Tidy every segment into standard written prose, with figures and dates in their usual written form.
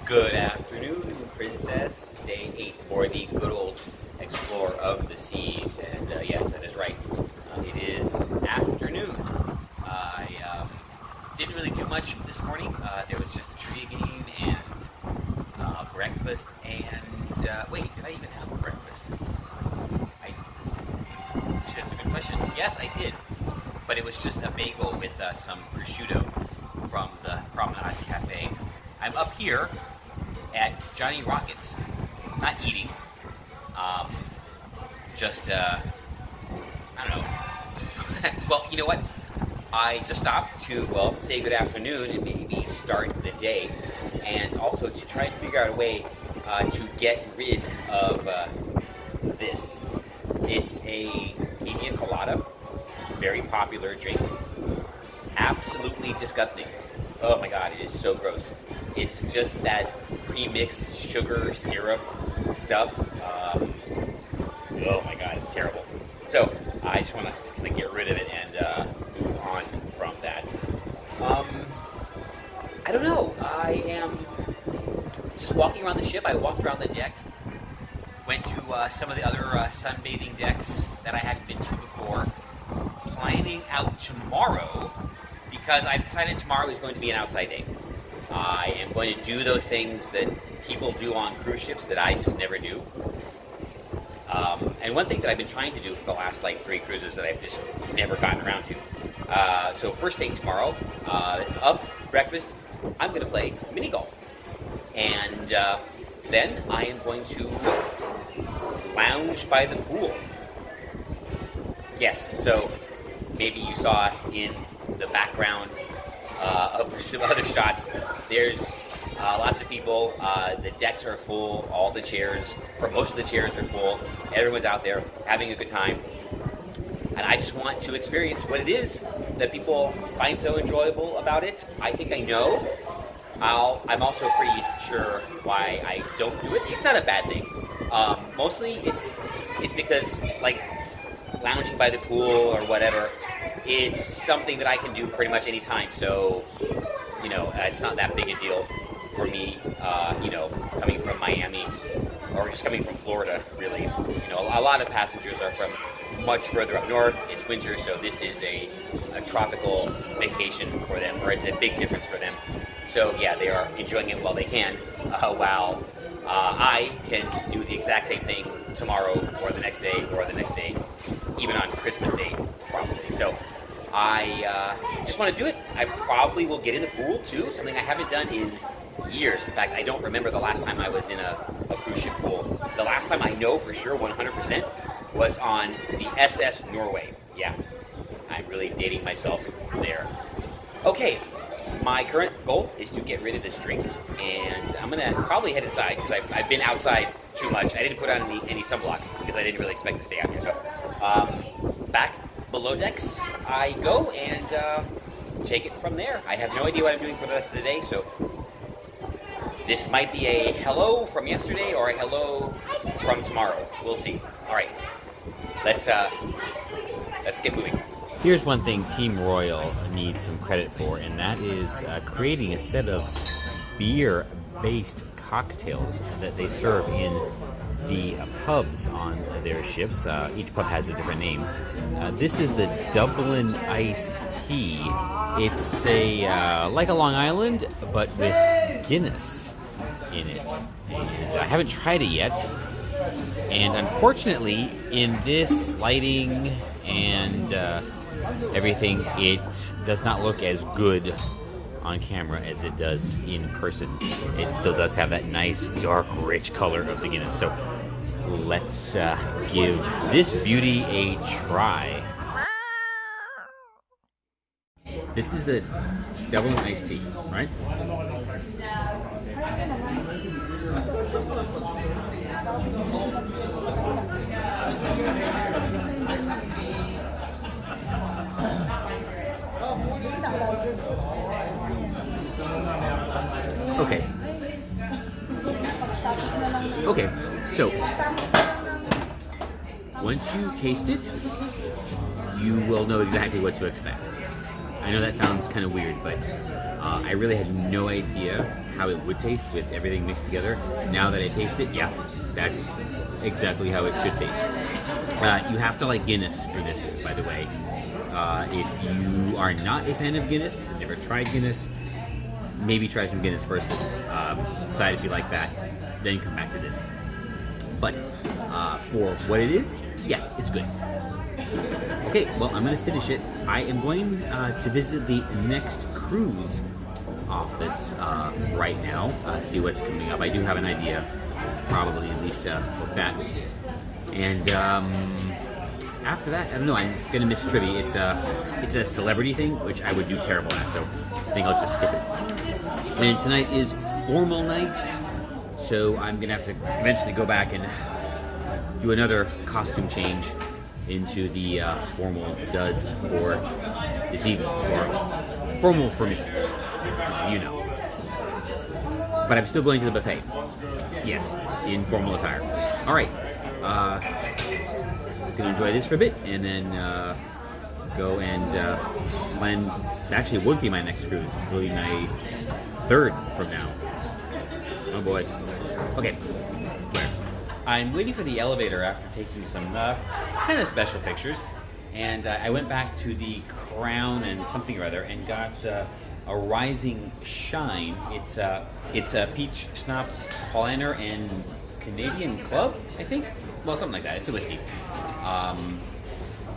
Good afternoon, Princess. Day 8 for the good old Explorer of the Seas. And yes, that is right. It is afternoon. I didn't really do much this morning. There was just a trivia game and breakfast. And wait, did I even have breakfast? That's a good question. Yes, I did. But it was just a bagel with some prosciutto from the Promenade Cafe. I'm up here at Johnny Rockets, not eating, I don't know. Well, you know what? I just stopped to, say good afternoon and maybe start the day, and also to try and figure out a way to get rid of this. It's a pina colada, very popular drink, absolutely disgusting. Oh my god, it is so gross. It's just that pre-mixed sugar syrup stuff. Oh my god, it's terrible. So I just want to kind of get rid of it and move on from that. I don't know. I am just walking around the ship. I walked around the deck, went to some of the other sunbathing decks that I hadn't been to before, planning out tomorrow, because I decided tomorrow is going to be an outside day. I am going to do those things that people do on cruise ships that I just never do. And one thing that I've been trying to do for the last 3 cruises that I've just never gotten around to. So first thing tomorrow, up, breakfast, I'm going to play mini golf. And then I am going to lounge by the pool. Yes, so maybe you saw in the background of some other shots, there's lots of people. The decks are full. All the chairs, or most of the chairs, are full. Everyone's out there having a good time. And I just want to experience what it is that people find so enjoyable about it. I think I know. I'm also pretty sure why I don't do it. It's not a bad thing. Mostly it's because, lounging by the pool or whatever, it's something that I can do pretty much any time. So, it's not that big a deal for me, coming from Miami or just coming from Florida, really. A lot of passengers are from much further up north. It's winter, so this is a tropical vacation for them, or it's a big difference for them. So, yeah, they are enjoying it while they can, while I can do the exact same thing tomorrow or the next day, even on Christmas Day, probably. So I just want to do it. I probably will get in the pool, too, something I haven't done in years. In fact, I don't remember the last time I was in a cruise ship pool. The last time I know for sure, 100%, was on the SS Norway. Yeah, I'm really dating myself there. Okay, my current goal is to get rid of this drink, and I'm going to probably head inside, because I've been outside too much. I didn't put on any sunblock, because I didn't really expect to stay out here. So, back below decks I go, and take it from there. I have no idea what I'm doing for the rest of the day, so this might be a hello from yesterday or a hello from tomorrow. We'll see. All right, let's get moving. Here's one thing Team Royal needs some credit for, and that is creating a set of beer-based cocktails that they serve in the pubs on their ships. Each pub has a different name. This is the Dublin Iced Tea. It's like a Long Island, but with Guinness in it. And I haven't tried it yet. And unfortunately, in this lighting and everything, it does not look as good on camera as it does in person. It still does have that nice, dark, rich color of the Guinness. So let's give this beauty a try. This is the Dublin Iced Tea, right? Okay, so once you taste it, you will know exactly what to expect. I know that sounds kind of weird, but I really had no idea how it would taste with everything mixed together. Now that I taste it, yeah, that's exactly how it should taste. You have to like Guinness for this, by the way. If you are not a fan of Guinness, never tried Guinness, maybe try some Guinness first. Decide if you like that, then come back to this. But for what it is, yeah, it's good. Okay, well, I'm going to finish it. I am going to visit the next cruise office right now, see what's coming up. I do have an idea, probably at least with that. And after that, I don't know, I'm going to miss Trivia. It's a celebrity thing, which I would do terrible at, so I think I'll just skip it. And tonight is formal night, so I'm going to have to eventually go back and do another costume change into the formal duds for this evening, or formal for me, you know. But I'm still going to the buffet. Yes, in formal attire. All right, gonna enjoy this for a bit, and then go and plan. Actually, it would be my next cruise. It'll be my third from now. Oh boy. Okay. I'm waiting for the elevator after taking some kind of special pictures, and I went back to the Crown and something or other and got a Rising Shine. It's a peach schnapps, Paulaner, and Canadian Club, I think. Well, something like that. It's a whiskey.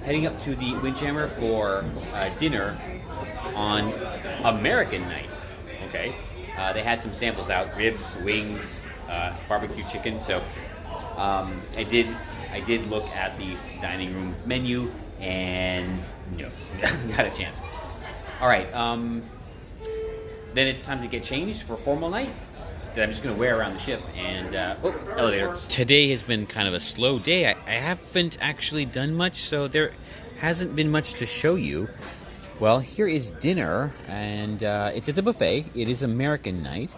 Heading up to the Windjammer for dinner on American night. Okay, they had some samples out: ribs, wings, barbecue chicken. So. I did look at the dining room menu, and no, not a chance. All right, then it's time to get changed for formal night that I'm just going to wear around the ship. And elevator. Today has been kind of a slow day. I haven't actually done much, so there hasn't been much to show you. Well, here is dinner, and it's at the buffet. It is American night.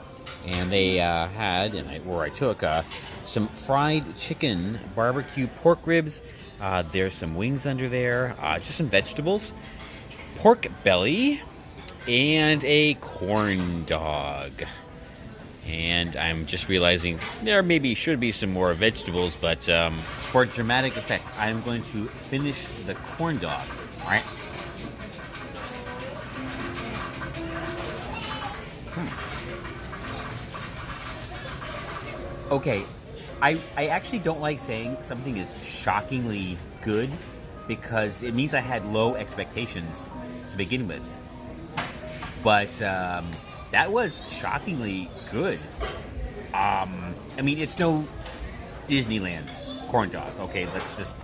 And they had, I took some fried chicken, barbecue pork ribs. There's some wings under there, just some vegetables, pork belly, and a corn dog. And I'm just realizing there maybe should be some more vegetables, but for dramatic effect, I'm going to finish the corn dog. All right. Okay, I actually don't like saying something is shockingly good because it means I had low expectations to begin with. But that was shockingly good. I mean, it's no Disneyland corn dog. Okay, let's just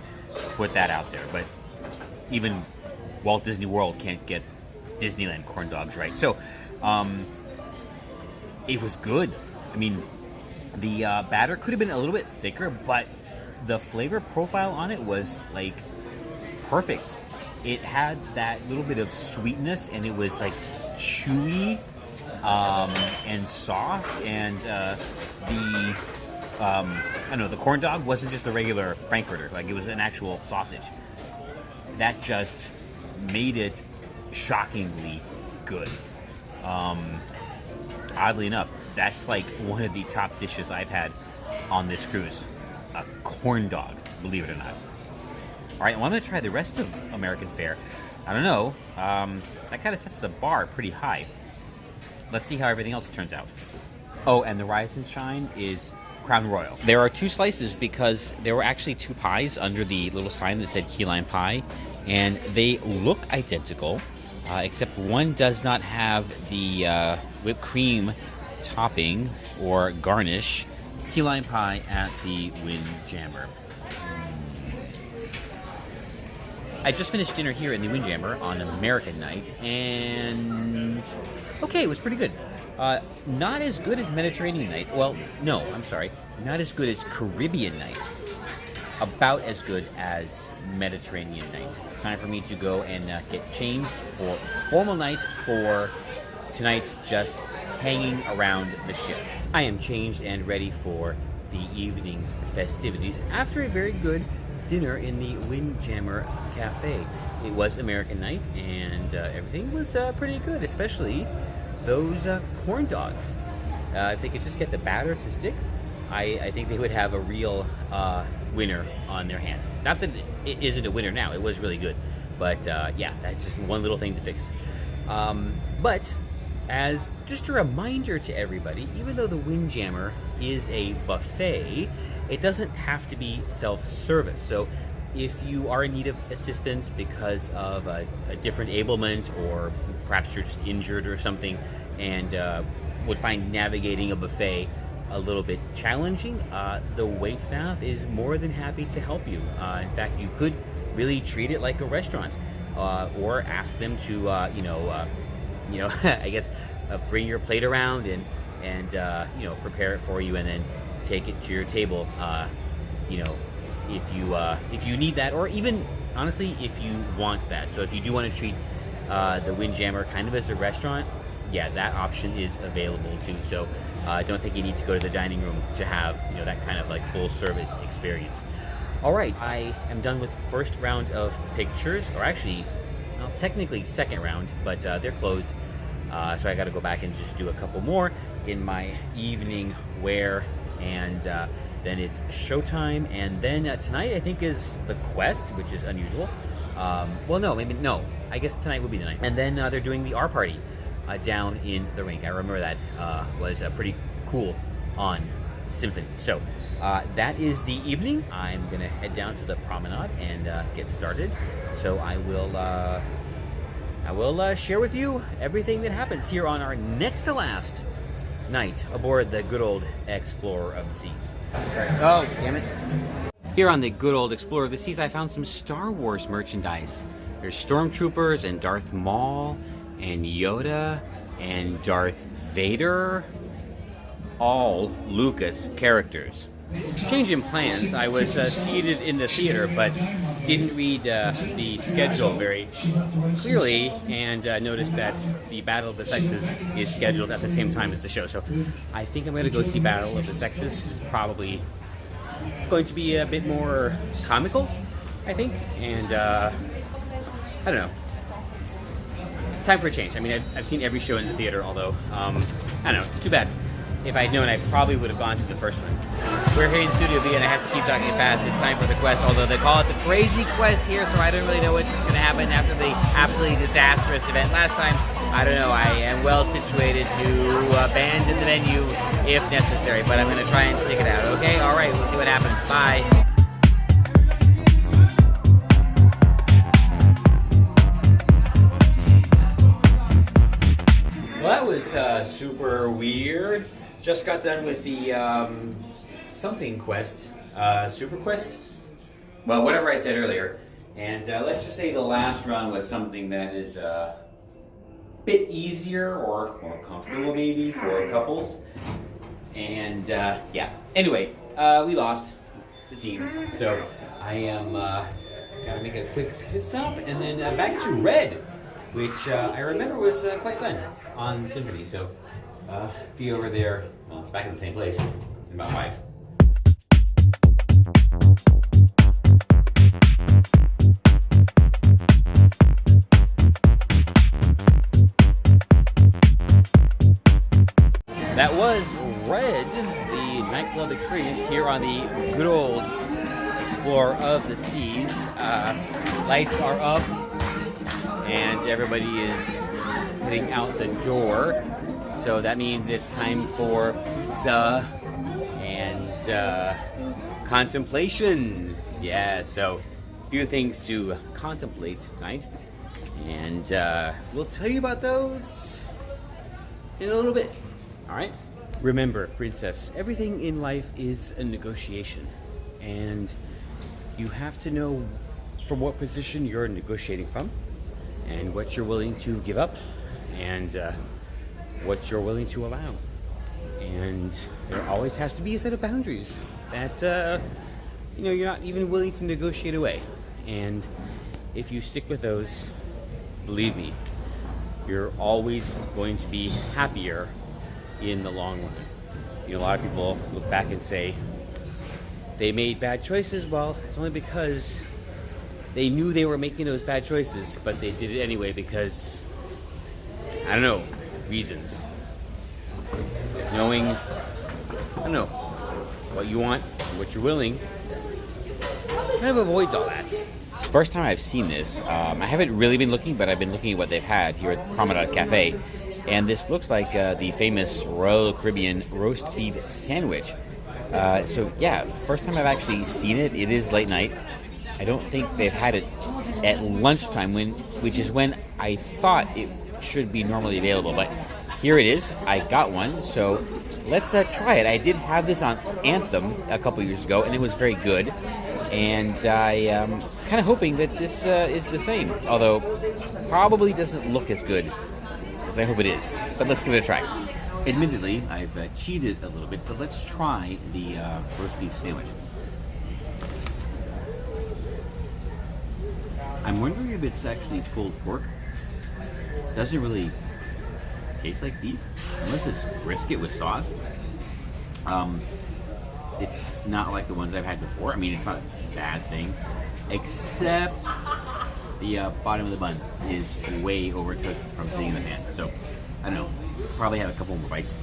put that out there. But even Walt Disney World can't get Disneyland corn dogs right. So, it was good. I mean, the batter could have been a little bit thicker, but the flavor profile on it was like perfect. It had that little bit of sweetness, and it was like chewy and soft. And the corn dog wasn't just a regular Frankfurter; like it was an actual sausage. That just made it shockingly good. Oddly enough, that's like one of the top dishes I've had on this cruise. A corn dog, believe it or not. All right, well, I'm going to try the rest of American fare. I don't know. That kind of sets the bar pretty high. Let's see how everything else turns out. Oh, and the Rise and Shine is Crown Royal. There are two slices because there were actually two pies under the little sign that said key lime pie, and they look identical. Except one does not have the whipped cream topping or garnish. Key lime pie at the Windjammer. I just finished dinner here in the Windjammer on American night, and okay, it was pretty good. Not as good as Mediterranean night. Well, no, I'm sorry. Not as good as Caribbean night. About as good as Mediterranean night. It's time for me to go and get changed for formal night for tonight's just hanging around the ship. I am changed and ready for the evening's festivities after a very good dinner in the Windjammer Cafe. It was American night, and everything was pretty good, especially those corn dogs. If they could just get the batter to stick, I think they would have a real winner on their hands. Not that it isn't a winner now, it was really good. But yeah, that's just one little thing to fix. But as just a reminder to everybody, even though the Windjammer is a buffet, it doesn't have to be self-service. So if you are in need of assistance because of a different ailment, or perhaps you're just injured or something, and would find navigating a buffet a little bit challenging, the wait staff is more than happy to help you. In fact, you could really treat it like a restaurant, or ask them to, I guess, bring your plate around and prepare it for you, and then take it to your table. If you need that, or even honestly, if you want that. So if you do want to treat the Windjammer kind of as a restaurant, yeah, that option is available too. So I don't think you need to go to the dining room to have that kind of like full service experience. All right, I am done with first round of pictures, or actually, well, technically second round, but they're closed. So I got to go back and just do a couple more in my evening wear, and then it's showtime. And then tonight I think is the quest, which is unusual. No. I guess tonight would be the night. And then they're doing the R party down in the rink. I remember that was pretty cool on Symphony. So that is the evening. I'm gonna head down to the promenade and get started. So I will share with you everything that happens here on our next to last night aboard the good old Explorer of the Seas. Oh, damn it. Here on the good old Explorer of the Seas, I found some Star Wars merchandise. There's Stormtroopers and Darth Maul and Yoda and Darth Vader, all Lucas characters. Change in plans. I was seated in the theater, but didn't read the schedule very clearly, and noticed that the Battle of the Sexes is scheduled at the same time as the show. So I think I'm going to go see Battle of the Sexes. Probably going to be a bit more comical, I think, and I don't know. Time for a change. I mean, I've seen every show in the theater, although, I don't know, it's too bad. If I'd known, I probably would have gone to the first one. We're here in Studio B, and I have to keep talking fast. It's time for the quest, although they call it the Crazy Quest here, so I don't really know what's going to happen after the absolutely disastrous event last time. I don't know. I am well situated to abandon the venue if necessary, but I'm going to try and stick it out, okay? All right, we'll see what happens. Bye. Well, that was super weird. Just got done with the something quest, super quest. Well, whatever I said earlier. And let's just say the last run was something that is a bit easier or more comfortable maybe for couples. And yeah. Anyway, we lost the team, so I am gotta make a quick pit stop and then back to red, which I remember was quite fun on Symphony. So be over there. Well, it's back in the same place in about 5. That was Red, the nightclub experience here on the good old Explorer of the Seas. Lights are up, and everybody is heading out the door. So that means it's time for pizza and contemplation. Yeah, so a few things to contemplate tonight, and we'll tell you about those in a little bit. All right? Remember, princess, everything in life is a negotiation, and you have to know from what position you're negotiating from, and what you're willing to give up, and what you're willing to allow. And there always has to be a set of boundaries that you're not even willing to negotiate away. And if you stick with those, believe me, you're always going to be happier in the long run. A lot of people look back and say, they made bad choices, well, it's only because they knew they were making those bad choices, but they did it anyway because, I don't know, reasons. Knowing, I don't know, what you want, what you're willing, kind of avoids all that. First time I've seen this, I haven't really been looking, but I've been looking at what they've had here at Promenade Cafe, and this looks like the famous Royal Caribbean roast beef sandwich. So yeah, first time I've actually seen it. It is late night. I don't think they've had it at lunchtime, which is when I thought it should be normally available, but here it is. I got one, so let's try it. I did have this on Anthem a couple years ago, and it was very good. And I am kind of hoping that this is the same, although probably doesn't look as good as I hope it is. But let's give it a try. Admittedly, I've cheated a little bit, but let's try the roast beef sandwich. I'm wondering if it's actually pulled pork. Doesn't really taste like beef, unless it's brisket with sauce. It's not like the ones I've had before. I mean, it's not a bad thing, except the bottom of the bun is way over toasted from sitting in the pan. So, I don't know, probably have a couple more bites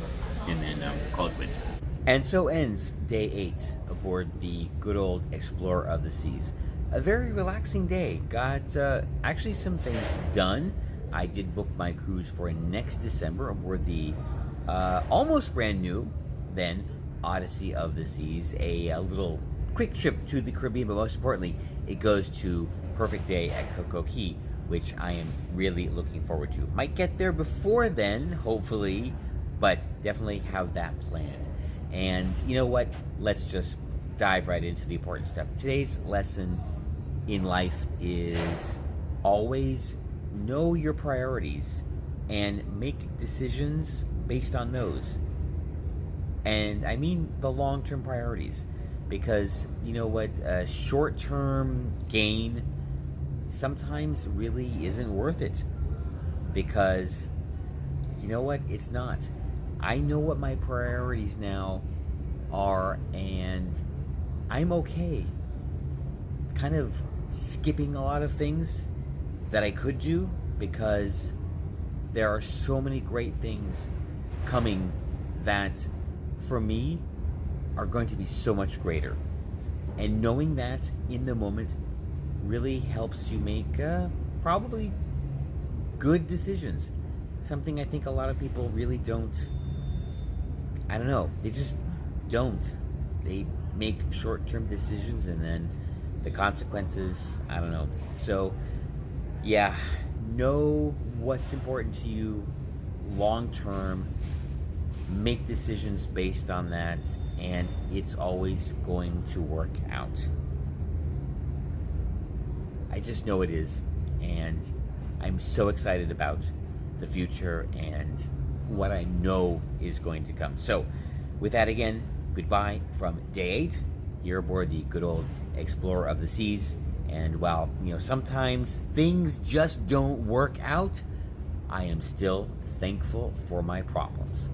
and then call it quits. And so ends day 8 aboard the good old Explorer of the Seas. A very relaxing day. Got actually some things done. I did book my cruise for next December aboard the almost brand new then Odyssey of the Seas. A little quick trip to the Caribbean, but most importantly, it goes to Perfect Day at Coco Cay, which I am really looking forward to. Might get there before then, hopefully, but definitely have that planned. And you know what? Let's just dive right into the important stuff. Today's lesson in life is always know your priorities and make decisions based on those. And I mean the long-term priorities, because you know what, a short-term gain sometimes really isn't worth it, because you know what, it's not. I know what my priorities now are, and I'm okay kind of skipping a lot of things that I could do, because there are so many great things coming that for me are going to be so much greater. And knowing that in the moment really helps you make probably good decisions. Something I think a lot of people really don't, I don't know, they just don't. They make short-term decisions and then the consequences, I don't know. So yeah, know what's important to you long-term, make decisions based on that, and it's always going to work out. I just know it is, and I'm so excited about the future and what I know is going to come. So with that, again, goodbye from day 8 here aboard the good old Explorer of the Seas. And while, you know, sometimes things just don't work out, I am still thankful for my problems.